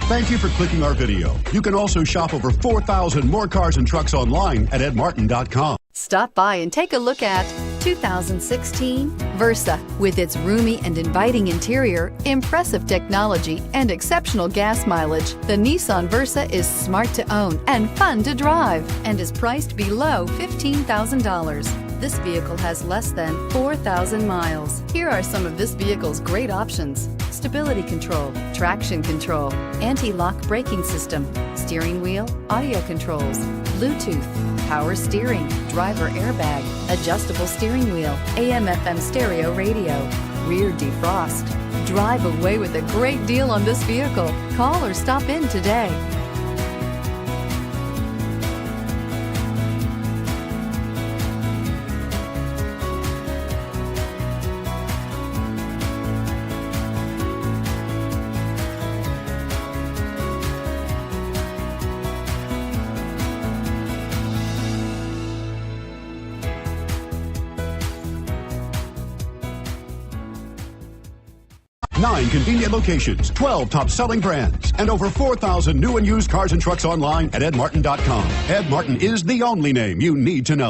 Thank you for clicking our video. You can also shop over 4,000 more cars and trucks online at edmartin.com. Stop by and take a look at 2016 Versa. With its roomy and inviting interior, impressive technology, and exceptional gas mileage, the Nissan Versa is smart to own and fun to drive and is priced below $15,000. This vehicle has less than 4,000 miles. Here are some of this vehicle's great options: stability control, traction control, anti-lock braking system, steering wheel audio controls, Bluetooth, power steering, driver airbag, adjustable steering wheel, AM/FM stereo radio, rear defrost. Drive away with a great deal on this vehicle. Call or stop in today. Nine convenient locations, 12 top-selling brands, and over 4,000 new and used cars and trucks online at edmartin.com. Ed Martin is the only name you need to know.